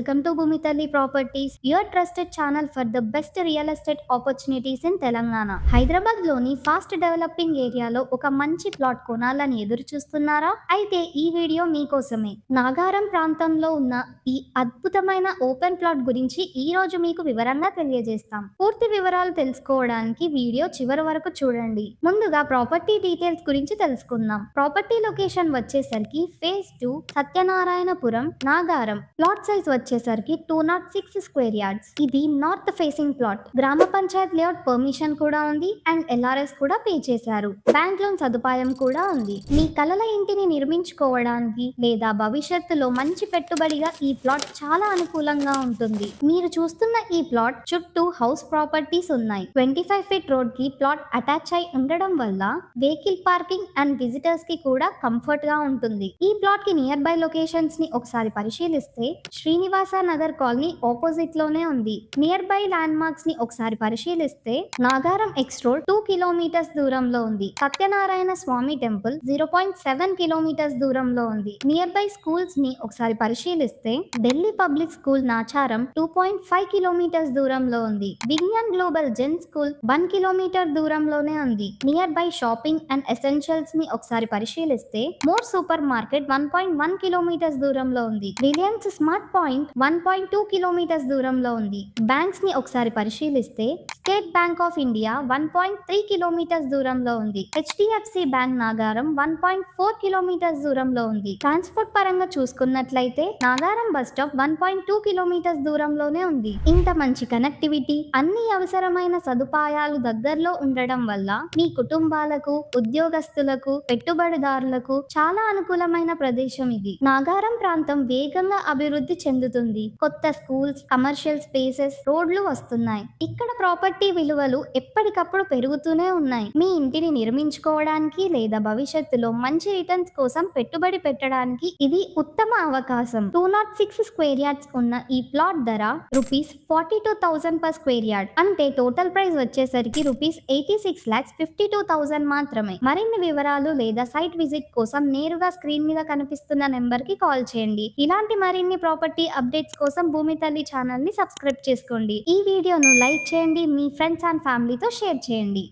welcome to Bhumitali Properties, your trusted channel for the best real estate opportunities in Telangana. Hyderabad లోని fast developing ఏరియాలో ఒక మంచి plot కొనాలని ఎదురు చూస్తున్నారా? అయితే ఈ వీడియో మీకోసమే. నాగారం ప్రాంతంలో ఉన్న ఈ అద్భుతమైన ఓపెన్ ప్లాట్ గురించి ఈ రోజు మీకు వివరంగా తెలియజేస్తాం. పూర్తి వివరాలు తెలుసుకోవడానికి వీడియో చివరి వరకు చూడండి. ముందుగా ప్రాపర్టీ డీటెయిల్స్ గురించి తెలుసుకుందాం. ప్రాపర్టీ లొకేషన్ వచ్చేసరికి phase 2 Satyanarayanapuram Nagaram. Plot size వచ్చేసరికి 206 స్క్వేర్ యార్డ్స్. ఇది నార్త్ ఫేసింగ్ ప్లాట్. గ్రామ పంచాయత్ లేఅవుట్ పర్మిషన్ కూడా ఉంది అండ్ ఎల్ఆర్ఎస్ కూడా పే చేశారు. బ్యాంక్ లోన్ సదుపాయం కూడా ఉంది. మీ కలల ఇంటిని నిర్మించుకోవడానికి లేదా భవిష్యత్తులో మంచి పెట్టుబడిగా ఈ ప్లాట్ చాలా అనుకూలంగా ఉంటుంది. మీరు చూస్తున్న ఈ ప్లాట్ చుట్టూ హౌస్ ప్రాపర్టీస్ ఉన్నాయి. 25 ఫీట్ రోడ్ కి ప్లాట్ అటాచ్ అయి ఉండడం వల్ల వెహికల్ పార్కింగ్ అండ్ విజిటర్స్ కి కూడా కంఫర్ట్ గా ఉంటుంది. ఈ ప్లాట్ కి నియర్ బై లొకేషన్స్ ని ఒకసారి పరిశీలిస్తే శ్రీనివాస నగర్ కాలనీ ఆపోజిట్ లోనే ఉంది. నియర్ బై ల్యాండ్ మార్క్స్ ని ఒకసారి పరిశీలిస్తే నాగారం ఎక్స్ రోడ్ 2 కిలోమీటర్స్ దూరంలో ఉంది. సత్యనారాయణ స్వామి టెంపుల్ 0.7 కిలోమీటర్స్ దూరంలో ఉంది. నియర్ బై స్కూల్స్ ని ఒకసారి పరిశీలిస్తే Delhi public school Nacharam 2.5 kilometres దూరంలో ఉంది. విజ్ఞాన్ గ్లోబల్ జెన్ స్కూల్ 1 కిలోమీటర్ దూరంలోనే ఉంది. Near by shopping and essentials ని ఒకసారి పరిశీలిస్తే మోర్ సూపర్ మార్కెట్ 1.1 కిలోమీటర్స్ దూరంలో ఉంది. రిలయన్స్ స్మార్ట్ పాయింట్ 1.2 కిలోమీటర్స్ దూరంలో ఉంది. బ్యాంక్స్ ని ఒకసారి పరిశీలిస్తే state bank of India 1.3 kilometres దూరంలో ఉంది. హెచ్డిఎఫ్సి బ్యాంక్ నాగారం 1.4 కిలోమీటర్స్ దూరంలో ఉంది. ట్రాన్స్పోర్ట్ పరంగా చూసుకున్నట్లయితే నాగారం బస్ స్టాప్ 1.2 కిలోమీటర్స్ దూరంలోనే ఉంది. ఇంత మంచి కనెక్టివిటీ, అన్ని అవసరమైన సదుపాయాలు దగ్గరలో ఉండడం వల్ల మీ కుటుంబాలకు, ఉద్యోగస్తులకు, పెట్టుబడిదారులకు చాలా అనుకూలమైన ప్రదేశం ఇది. నాగారం ప్రాంతం వేగంగా అభివృద్ధి చెందుతుంది. కొత్త స్కూల్స్, కమర్షియల్ స్పేసెస్, రోడ్లు వస్తున్నాయి. ఇక్కడ ప్రాపర్టీ విలువలు ఎప్పటికప్పుడు పెరుగుతూనే ఉన్నాయి. మీ ఇంటిని నిర్మించుకోవడానికి లేదా భవిష్యత్తులో మంచి రిటర్న్స్ కోసం పెట్టుబడి పెట్టడానికి ఇది ఉత్తమ అవకాశం. 206 స్క్వేర్ యార్డ్స్ ఉన్న ఈ ప్లాట్ ధర ₹42,000 పర్ స్క్వేర్ యార్డ్. అంటే టోటల్ ప్రైస్ వచ్చేసరికి ₹86,52,000 మాత్రమే. మరిన్ని వివరాలు లేదా సైట్ విజిట్ కోసం నేరుగా స్క్రీన్ మీద కనిపిస్తున్న నెంబర్ కి కాల్ చేయండి. ఇలాంటి మరిన్ని ప్రాపర్టీ అప్డేట్స్ కోసం భూమితల్లి ఛానల్ ని సబ్స్క్రైబ్ చేసుకోండి. ఈ వీడియోను లైక్ చేయండి, మీ ఫ్రెండ్స్ అండ్ ఫ్యామిలీతో షేర్ చేయండి.